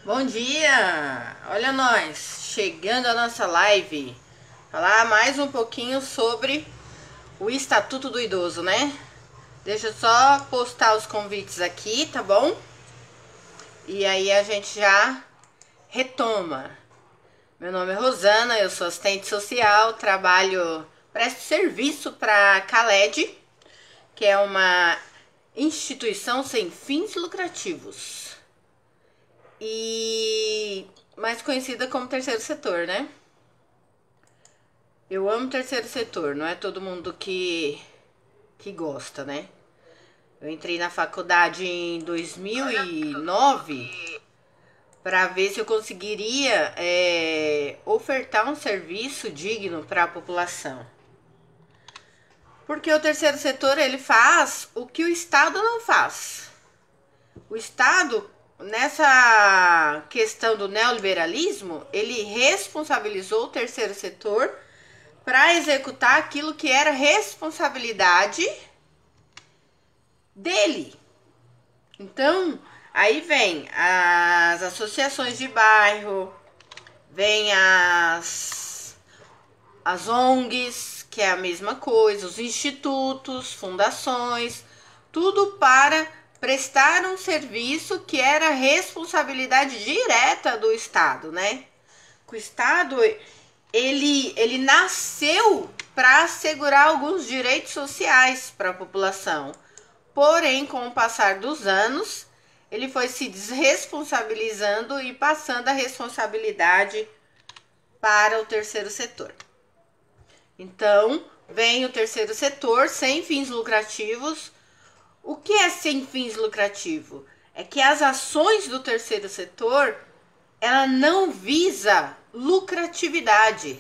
Bom dia! Olha nós, chegando a nossa live. Falar mais um pouquinho sobre o Estatuto do Idoso, né? Deixa eu só postar os convites aqui, tá bom? E aí a gente já retoma. Meu nome é Rosana, eu sou assistente social, presto serviço para a CALED, que é uma instituição sem fins lucrativos. E mais conhecida como terceiro setor, né? Eu amo terceiro setor, não é todo mundo que gosta, né? Eu entrei na faculdade em 2009 para ver se eu conseguiria ofertar um serviço digno para a população. Porque o terceiro setor, ele faz o que o Estado não faz. O Estado, nessa questão do neoliberalismo, ele responsabilizou o terceiro setor para executar aquilo que era responsabilidade dele. Então, aí vem as associações de bairro, vem as ONGs, que é a mesma coisa, os institutos, fundações, tudo para prestar um serviço que era responsabilidade direta do Estado, né? O Estado, ele nasceu para assegurar alguns direitos sociais para a população. Porém, com o passar dos anos, ele foi se desresponsabilizando e passando a responsabilidade para o terceiro setor. Então, vem o terceiro setor sem fins lucrativos. O que é sem fins lucrativos? É que as ações do terceiro setor, ela não visa lucratividade.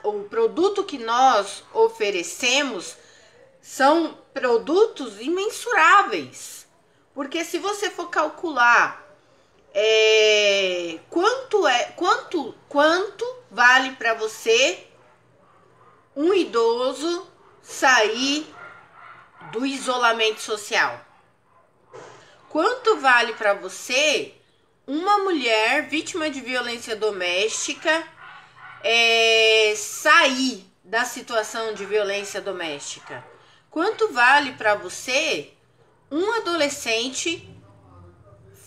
O produto que nós oferecemos são produtos imensuráveis. Porque se você for calcular quanto vale para você um idoso sair do isolamento social? Quanto vale para você uma mulher vítima de violência doméstica sair da situação de violência doméstica? Quanto vale para você um adolescente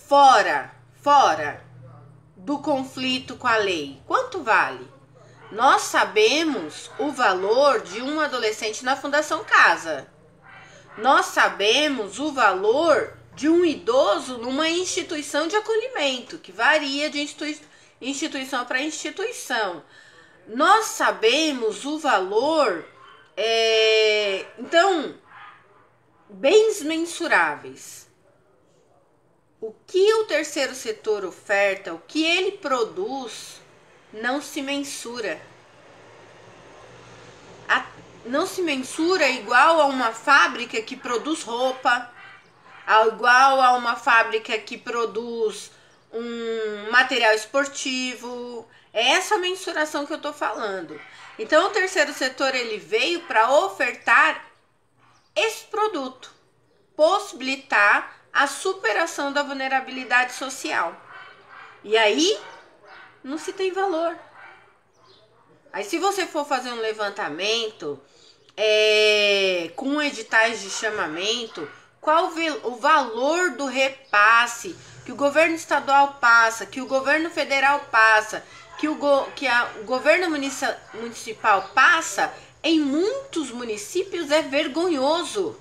fora do conflito com a lei? Quanto vale? Nós sabemos o valor de um adolescente na Fundação Casa. Nós sabemos o valor de um idoso numa instituição de acolhimento, que varia de instituição para instituição. Nós sabemos o valor, então, bens mensuráveis. O que o terceiro setor oferta, o que ele produz, não se mensura. Não se mensura igual a uma fábrica que produz roupa, igual a uma fábrica que produz um material esportivo. É essa mensuração que eu tô falando. Então, o terceiro setor, ele veio para ofertar esse produto, possibilitar a superação da vulnerabilidade social. E aí, não se tem valor. Aí, se você for fazer um levantamento com editais de chamamento, qual o valor do repasse que o governo estadual passa, que o governo federal passa, que o governo municipal passa, em muitos municípios é vergonhoso.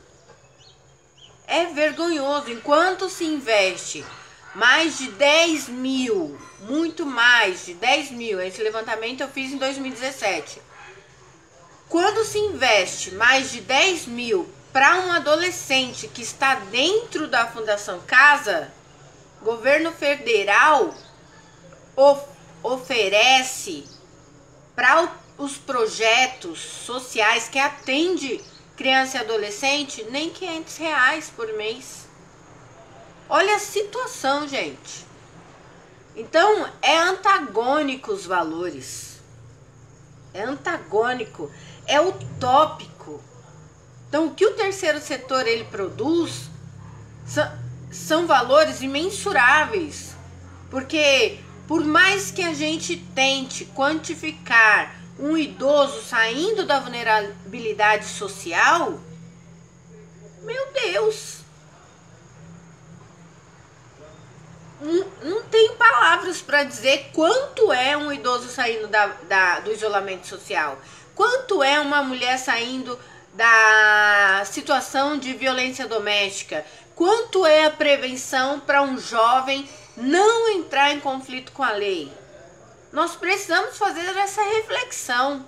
É vergonhoso. Enquanto se investe mais de 10 mil, muito mais de 10 mil, esse levantamento eu fiz em 2017. Quando se investe mais de 10 mil para um adolescente que está dentro da Fundação Casa, o governo federal oferece para os projetos sociais que atende criança e adolescente nem R$500 por mês. Olha a situação, gente. Então, é antagônico os valores. É antagônico, é utópico. Então, o que o terceiro setor ele produz são valores imensuráveis. Porque por mais que a gente tente quantificar um idoso saindo da vulnerabilidade social, meu Deus, não tenho palavras para dizer quanto é um idoso saindo do isolamento social, quanto é uma mulher saindo da situação de violência doméstica, quanto é a prevenção para um jovem não entrar em conflito com a lei. Nós precisamos fazer essa reflexão.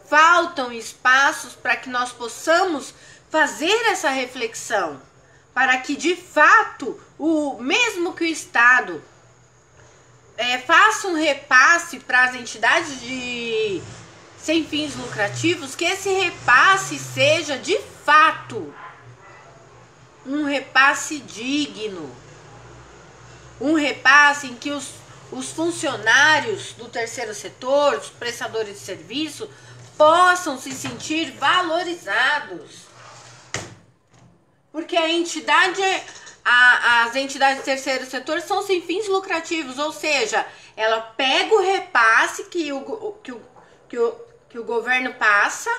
Faltam espaços para que nós possamos fazer essa reflexão, para que de fato, mesmo que o Estado faça um repasse para as entidades sem fins lucrativos, que esse repasse seja de fato um repasse digno, um repasse em que os funcionários do terceiro setor, os prestadores de serviço, possam se sentir valorizados. Porque as entidades do terceiro setor são sem fins lucrativos, ou seja, ela pega o repasse que o governo passa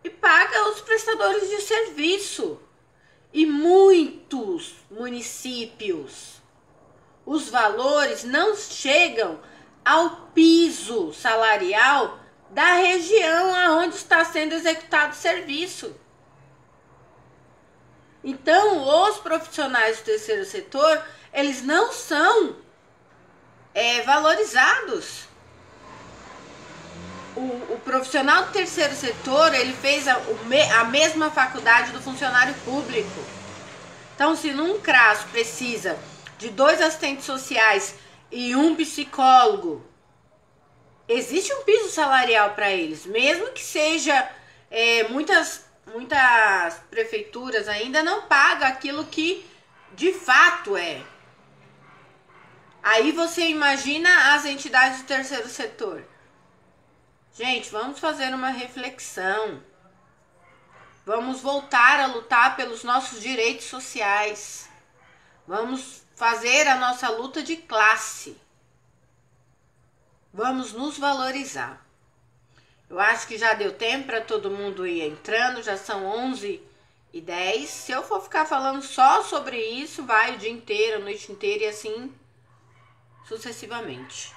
e paga os prestadores de serviço. E muitos municípios, os valores não chegam ao piso salarial da região aonde está sendo executado o serviço. Então, os profissionais do terceiro setor, eles não são valorizados. O profissional do terceiro setor, ele fez a mesma faculdade do funcionário público. Então, se num CRAS precisa de 2 assistentes sociais e um psicólogo, existe um piso salarial para eles, mesmo que seja muitas prefeituras ainda não pagam aquilo que de fato é. Aí você imagina as entidades do terceiro setor. Gente, vamos fazer uma reflexão. Vamos voltar a lutar pelos nossos direitos sociais. Vamos fazer a nossa luta de classe. Vamos nos valorizar. Eu acho que já deu tempo para todo mundo ir entrando, já são 11h10. Se eu for ficar falando só sobre isso, vai o dia inteiro, a noite inteira e assim sucessivamente.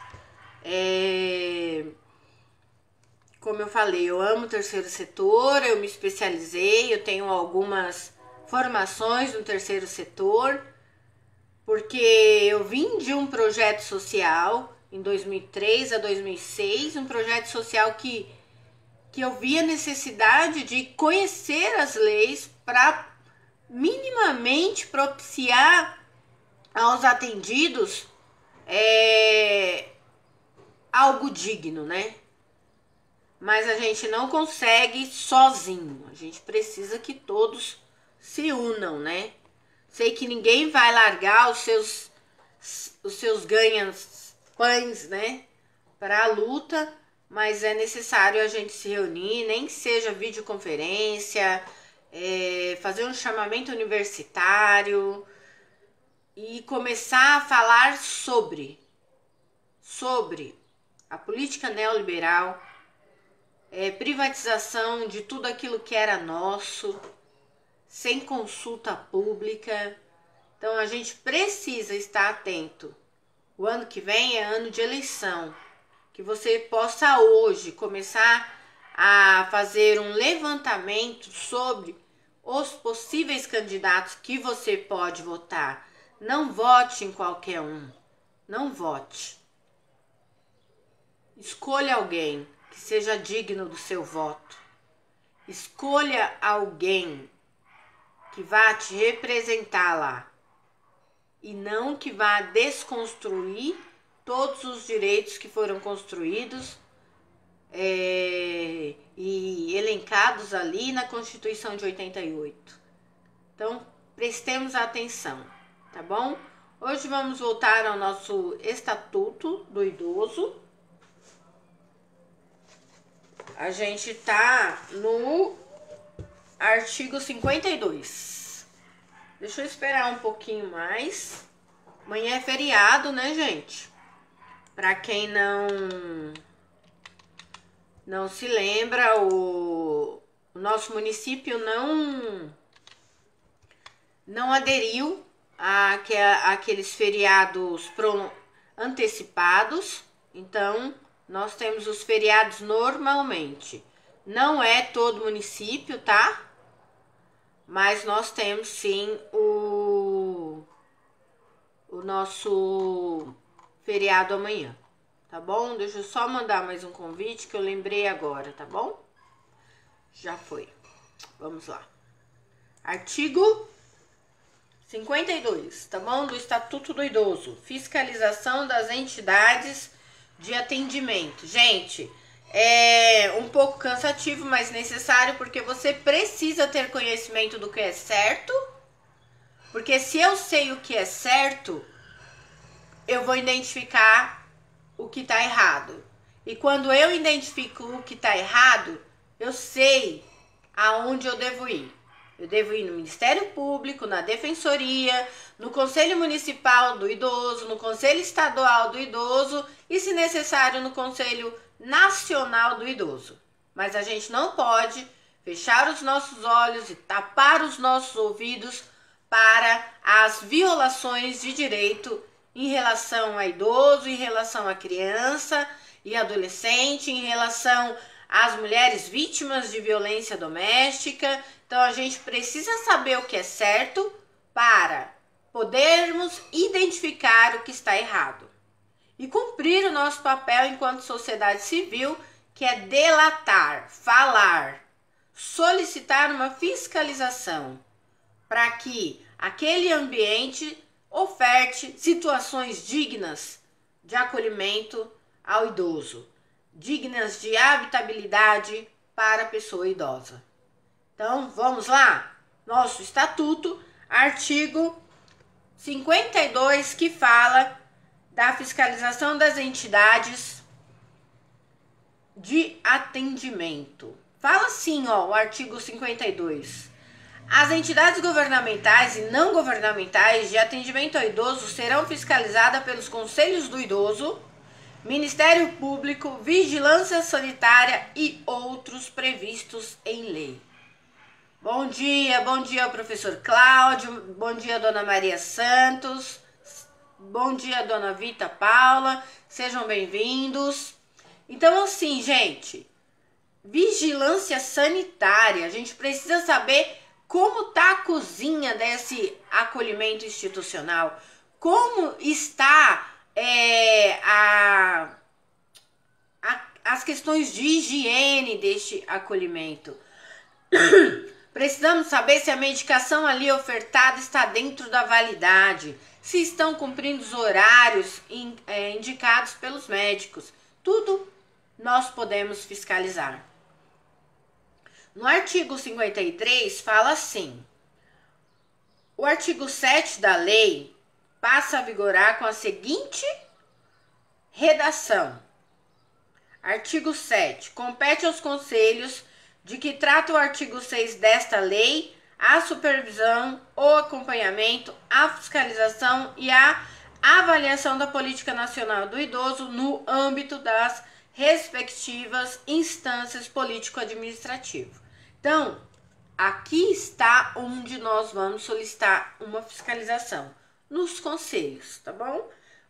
Como eu falei, eu amo o terceiro setor, eu me especializei, eu tenho algumas formações no terceiro setor, porque eu vim de um projeto social em 2003 a 2006, um projeto social que eu via necessidade de conhecer as leis para minimamente propiciar aos atendidos algo digno, né? Mas a gente não consegue sozinho, a gente precisa que todos se unam, né? Sei que ninguém vai largar os seus ganha-pães, né, para a luta, mas é necessário a gente se reunir, nem que seja videoconferência, fazer um chamamento universitário e começar a falar sobre a política neoliberal, privatização de tudo aquilo que era nosso, sem consulta pública. Então a gente precisa estar atento. O ano que vem é ano de eleição. Que você possa hoje começar a fazer um levantamento sobre os possíveis candidatos que você pode votar. Não vote em qualquer um. Não vote. Escolha alguém que seja digno do seu voto. Escolha alguém que vá te representar lá e não que vá desconstruir todos os direitos que foram construídos e elencados ali na Constituição de 88. Então, prestemos atenção, tá bom? Hoje vamos voltar ao nosso Estatuto do Idoso. A gente tá no artigo 52. Deixa eu esperar um pouquinho mais. Amanhã é feriado, né, gente? Pra quem não se lembra, o nosso município não aderiu àqueles feriados antecipados. Então, nós temos os feriados normalmente. Não é todo município, tá? Mas nós temos sim o nosso feriado amanhã, tá bom? Deixa eu só mandar mais um convite que eu lembrei agora, tá bom? Já foi. Vamos lá. Artigo 52, tá bom? Do Estatuto do Idoso. Fiscalização das entidades de atendimento. Gente, é um pouco cansativo, mas necessário, porque você precisa ter conhecimento do que é certo. Porque se eu sei o que é certo, eu vou identificar o que tá errado. E quando eu identifico o que tá errado, eu sei aonde eu devo ir. Eu devo ir no Ministério Público, na Defensoria, no Conselho Municipal do Idoso, no Conselho Estadual do Idoso e, se necessário, no Conselho Nacional do Idoso. Mas a gente não pode fechar os nossos olhos e tapar os nossos ouvidos para as violações de direito em relação a idoso, em relação a criança e adolescente, em relação às mulheres vítimas de violência doméstica. Então, a gente precisa saber o que é certo para podermos identificar o que está errado e cumprir o nosso papel enquanto sociedade civil, que é delatar, falar, solicitar uma fiscalização para que aquele ambiente oferte situações dignas de acolhimento ao idoso, dignas de habitabilidade para a pessoa idosa. Então, vamos lá? Nosso estatuto, artigo 52, que fala da fiscalização das entidades de atendimento. Fala assim, ó, o artigo 52. As entidades governamentais e não governamentais de atendimento ao idoso serão fiscalizadas pelos Conselhos do Idoso, Ministério Público, Vigilância Sanitária e outros previstos em lei. Bom dia professor Cláudio, bom dia dona Maria Santos, bom dia dona Vita Paula, sejam bem-vindos. Então assim, gente, vigilância sanitária, a gente precisa saber como está a cozinha desse acolhimento institucional, como está as questões de higiene deste acolhimento. Precisamos saber se a medicação ali ofertada está dentro da validade, se estão cumprindo os horários indicados pelos médicos. Tudo nós podemos fiscalizar. No artigo 53 fala assim: o artigo 7 da lei passa a vigorar com a seguinte redação. Artigo 7. Compete aos conselhos de que trata o artigo 6 desta lei a supervisão, o acompanhamento, a fiscalização e a avaliação da política nacional do idoso no âmbito das respectivas instâncias político-administrativas. Então, aqui está onde nós vamos solicitar uma fiscalização, nos conselhos, tá bom?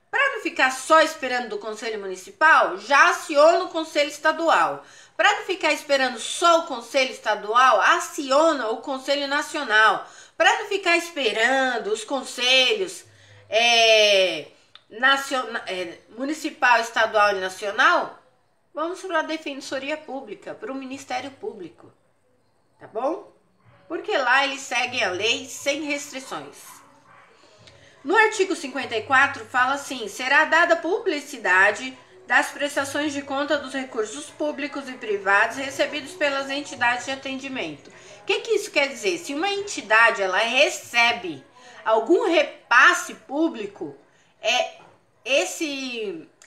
Para não ficar só esperando do Conselho Municipal, já aciona o Conselho Estadual. Para não ficar esperando só o Conselho Estadual, aciona o Conselho Nacional. Para não ficar esperando os conselhos municipal, estadual e nacional, vamos para a Defensoria Pública, para o Ministério Público, tá bom? Porque lá eles seguem a lei sem restrições. No artigo 54 fala assim: será dada publicidade das prestações de conta dos recursos públicos e privados recebidos pelas entidades de atendimento. O que isso quer dizer? Se uma entidade ela recebe algum repasse público,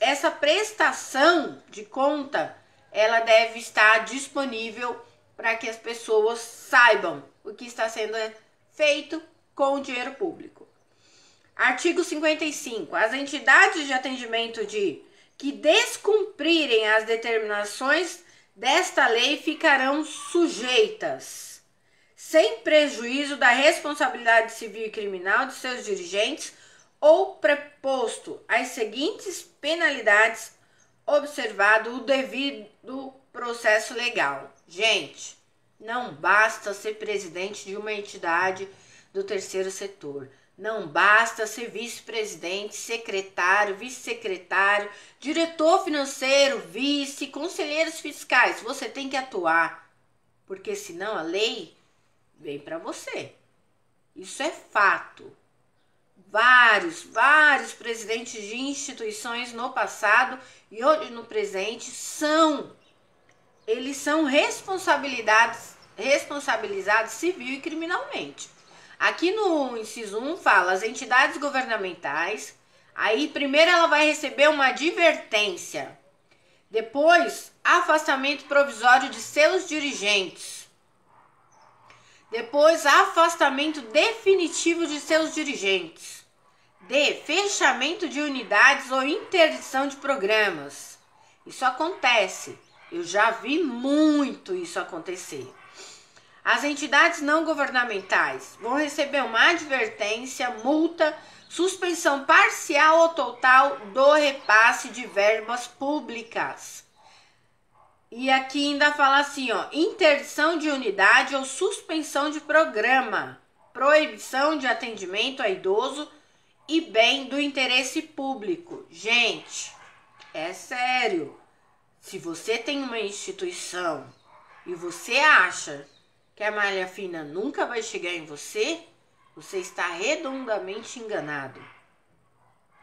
essa prestação de conta ela deve estar disponível para que as pessoas saibam o que está sendo feito com o dinheiro público. Artigo 55. As entidades de atendimento que descumprirem as determinações desta lei ficarão sujeitas, sem prejuízo da responsabilidade civil e criminal de seus dirigentes ou preposto as seguintes penalidades, observado o devido processo legal. Gente, não basta ser presidente de uma entidade do terceiro setor. Não basta ser vice-presidente, secretário, vice-secretário, diretor financeiro, vice, conselheiros fiscais. Você tem que atuar, porque senão a lei vem para você. Isso é fato. Vários presidentes de instituições no passado e hoje no presente eles são responsabilizados civil e criminalmente. Aqui no inciso 1 fala as entidades governamentais, aí primeiro ela vai receber uma advertência, depois afastamento provisório de seus dirigentes, depois afastamento definitivo de seus dirigentes, fechamento de unidades ou interdição de programas. Isso acontece, eu já vi muito isso acontecer. As entidades não governamentais vão receber uma advertência, multa, suspensão parcial ou total do repasse de verbas públicas. E aqui ainda fala assim, ó, interdição de unidade ou suspensão de programa, proibição de atendimento a idoso e bem do interesse público. Gente, é sério. Se você tem uma instituição e você acha que a malha fina nunca vai chegar em você, você está redondamente enganado.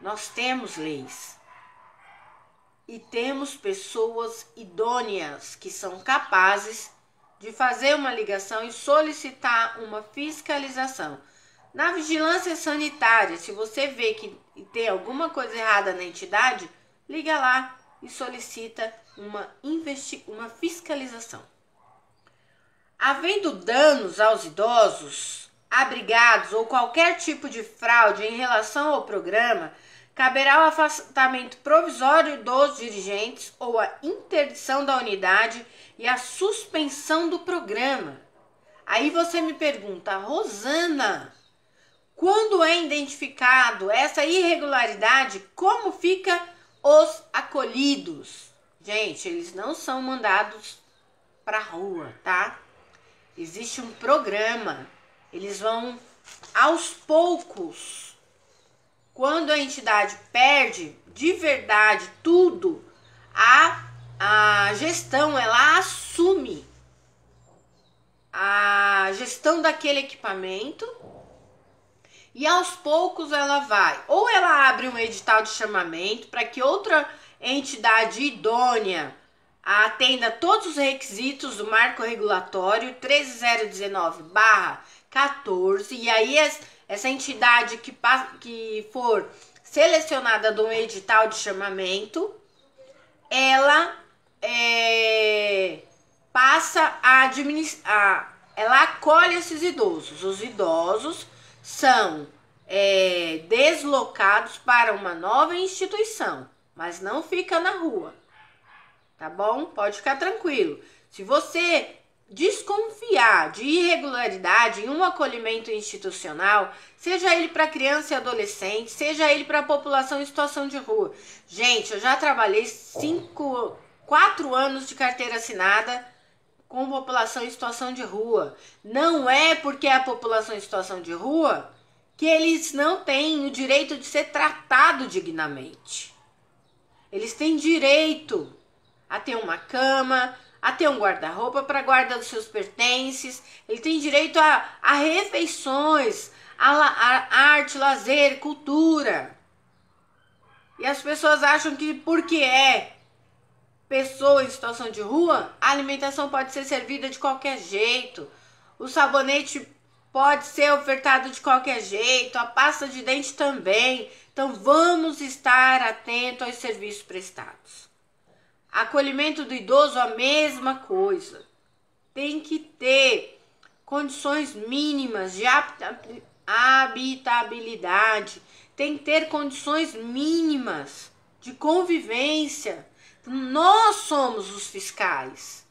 Nós temos leis e temos pessoas idôneas que são capazes de fazer uma ligação e solicitar uma fiscalização. Na vigilância sanitária, se você vê que tem alguma coisa errada na entidade, liga lá e solicita uma fiscalização. Havendo danos aos idosos, abrigados ou qualquer tipo de fraude em relação ao programa, caberá o afastamento provisório dos dirigentes ou a interdição da unidade e a suspensão do programa. Aí você me pergunta, Rosana, quando é identificado essa irregularidade, como fica os acolhidos? Gente, eles não são mandados para a rua, tá? Existe um programa, eles vão aos poucos. Quando a entidade perde de verdade tudo, a gestão, ela assume a gestão daquele equipamento e aos poucos ela vai. Ou ela abre um edital de chamamento para que outra entidade idônea atenda todos os requisitos do marco regulatório 13019/14, e aí essa entidade que for selecionada do edital de chamamento, ela passa a administrar, ela acolhe esses idosos. Os idosos são deslocados para uma nova instituição, mas não fica na rua. Tá bom? Pode ficar tranquilo. Se você desconfiar de irregularidade em um acolhimento institucional, seja ele para criança e adolescente, seja ele para a população em situação de rua. Gente, eu já trabalhei 4 anos de carteira assinada com população em situação de rua. Não é porque é a população em situação de rua que eles não têm o direito de ser tratado dignamente. Eles têm direito a ter uma cama, a ter um guarda-roupa para guarda dos seus pertences. Ele tem direito a refeições, a arte, lazer, cultura. E as pessoas acham que porque é pessoa em situação de rua, a alimentação pode ser servida de qualquer jeito, o sabonete pode ser ofertado de qualquer jeito, a pasta de dente também. Então vamos estar atentos aos serviços prestados. Acolhimento do idoso, a mesma coisa. Tem que ter condições mínimas de habitabilidade. tem que ter condições mínimas de convivência. Nós somos os fiscais.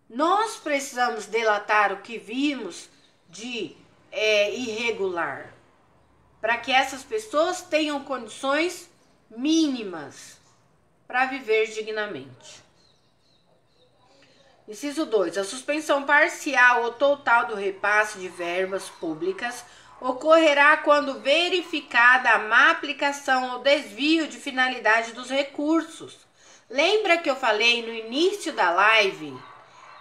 Nós precisamos delatar o que vimos de irregular, para que essas pessoas tenham condições mínimas para viver dignamente. Inciso 2. A suspensão parcial ou total do repasse de verbas públicas ocorrerá quando verificada a má aplicação ou desvio de finalidade dos recursos. Lembra que eu falei no início da live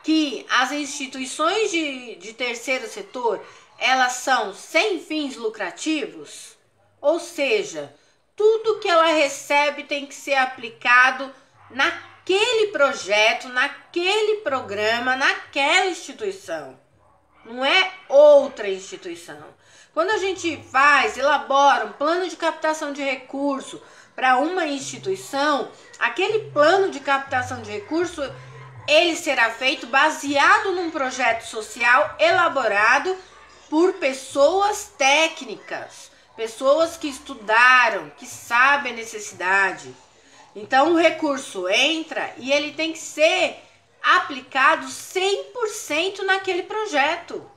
que as instituições de terceiro setor, elas são sem fins lucrativos? Ou seja, tudo que ela recebe tem que ser aplicado naquele projeto, naquele programa, naquela instituição. Não é outra instituição. Quando a gente elabora um plano de captação de recurso para uma instituição, aquele plano de captação de recurso, ele será feito baseado num projeto social elaborado por pessoas técnicas, pessoas que estudaram, que sabem a necessidade. Então o recurso entra e ele tem que ser aplicado 100% naquele projeto.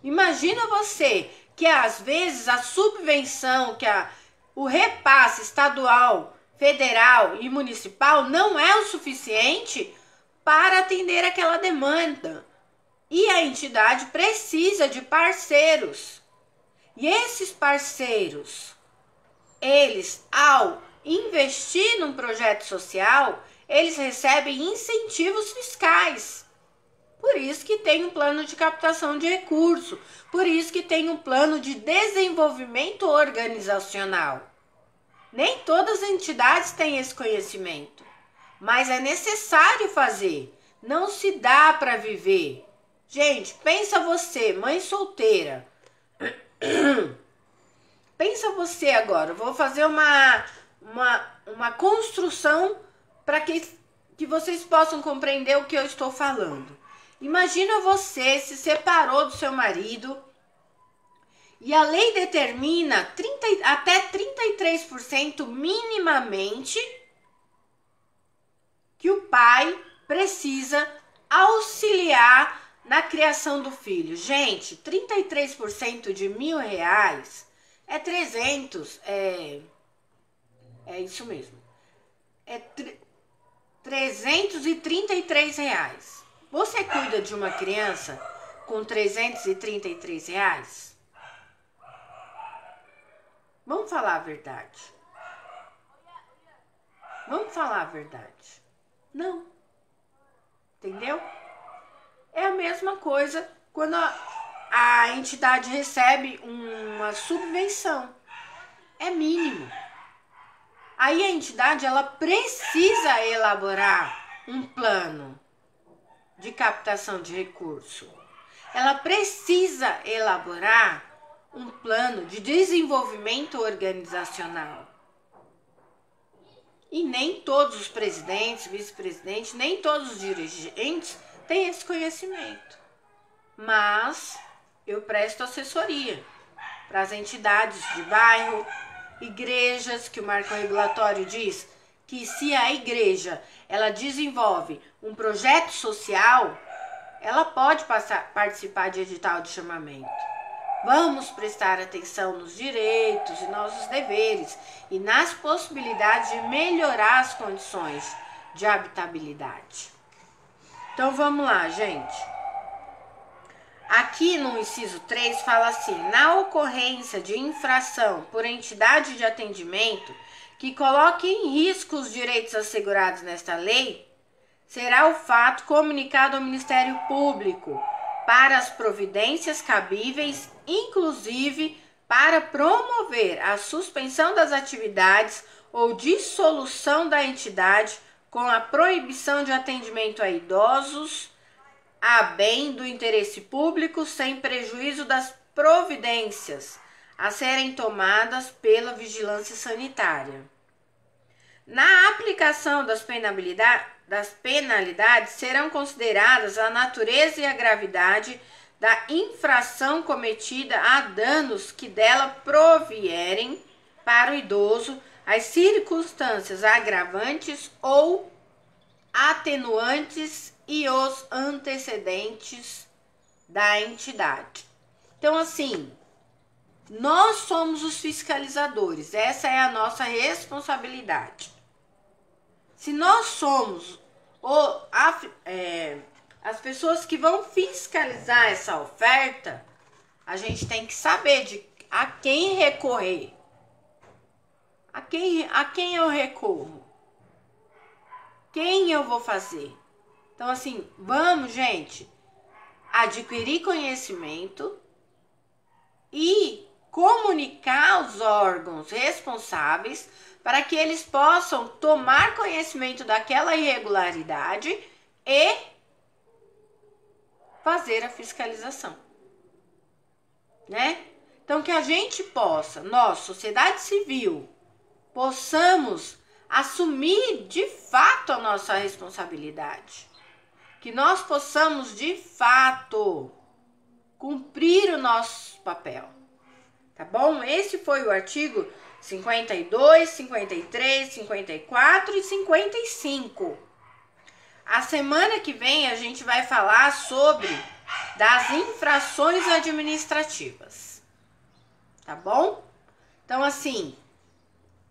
Imagina você que às vezes a subvenção, o repasse estadual, federal e municipal não é o suficiente para atender aquela demanda. E a entidade precisa de parceiros. E esses parceiros, eles, ao investir num projeto social, eles recebem incentivos fiscais. Por isso que tem um plano de captação de recurso, por isso que tem um plano de desenvolvimento organizacional. Nem todas as entidades têm esse conhecimento, mas é necessário fazer. Não se dá para viver. Gente, pensa você, mãe solteira. Pensa você agora, eu vou fazer uma construção para que vocês possam compreender o que eu estou falando. Imagina você se separou do seu marido e a lei determina até 33% minimamente que o pai precisa auxiliar na criação do filho. Gente, 33% de R$1.000 é 300, é isso mesmo. É R$333. Você cuida de uma criança com R$333? Vamos falar a verdade. Vamos falar a verdade. Não. Entendeu? É a mesma coisa quando a entidade recebe uma subvenção. É mínimo. Aí a entidade, ela precisa elaborar um plano de captação de recurso. Ela precisa elaborar um plano de desenvolvimento organizacional. E nem todos os presidentes, vice-presidentes, nem todos os dirigentes têm esse conhecimento. Mas eu presto assessoria para as entidades de bairro, igrejas, que o marco regulatório diz que se a igreja ela desenvolve um projeto social, ela pode participar de edital de chamamento. Vamos prestar atenção nos direitos e nossos deveres e nas possibilidades de melhorar as condições de habitabilidade. Então vamos lá, gente. Aqui no inciso 3 fala assim: na ocorrência de infração por entidade de atendimento que coloque em risco os direitos assegurados nesta lei, será o fato comunicado ao Ministério Público para as providências cabíveis, inclusive para promover a suspensão das atividades ou dissolução da entidade com a proibição de atendimento a idosos a bem do interesse público sem prejuízo das providências a serem tomadas pela vigilância sanitária. Na aplicação das penalidades serão consideradas a natureza e a gravidade da infração cometida a danos que dela provierem para o idoso as circunstâncias agravantes ou atenuantes e os antecedentes da entidade. Então, assim, nós somos os fiscalizadores, essa é a nossa responsabilidade. Se nós somos as pessoas que vão fiscalizar essa oferta, a gente tem que saber a quem recorrer. A quem eu recorro? Quem eu vou fazer? Então, assim, vamos, gente, adquirir conhecimento e comunicar aos órgãos responsáveis para que eles possam tomar conhecimento daquela irregularidade e fazer a fiscalização, né? Então, que a gente possa, nós, sociedade civil, possamos assumir de fato a nossa responsabilidade, que nós possamos de fato cumprir o nosso papel, tá bom? Esse foi o artigo 52, 53, 54 e 55. A semana que vem a gente vai falar sobre das infrações administrativas, tá bom? Então, assim,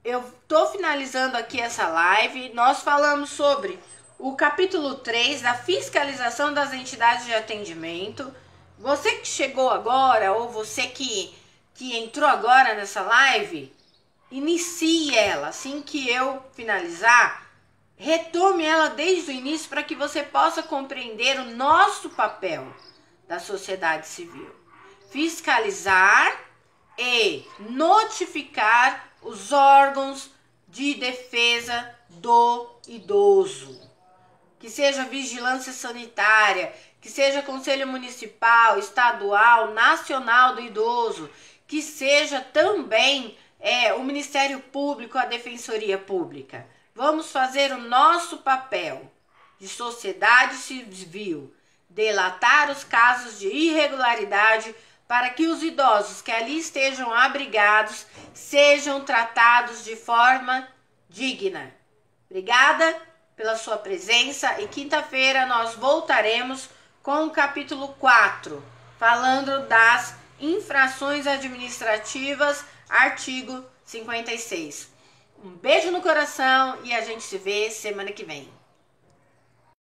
eu tô finalizando aqui essa live. Nós falamos sobre o capítulo 3 da fiscalização das entidades de atendimento. Você que chegou agora ou você que entrou agora nessa live, inicie ela. Assim que eu finalizar, retome ela desde o início para que você possa compreender o nosso papel da sociedade civil. Fiscalizar e notificar os órgãos de defesa do idoso. Que seja vigilância sanitária, que seja Conselho Municipal, Estadual, Nacional do Idoso, que seja também o Ministério Público, a Defensoria Pública. Vamos fazer o nosso papel de sociedade civil, delatar os casos de irregularidade para que os idosos que ali estejam abrigados sejam tratados de forma digna. Obrigada pela sua presença e quinta-feira nós voltaremos com o capítulo 4, falando das infrações administrativas, artigo 56. Um beijo no coração e a gente se vê semana que vem.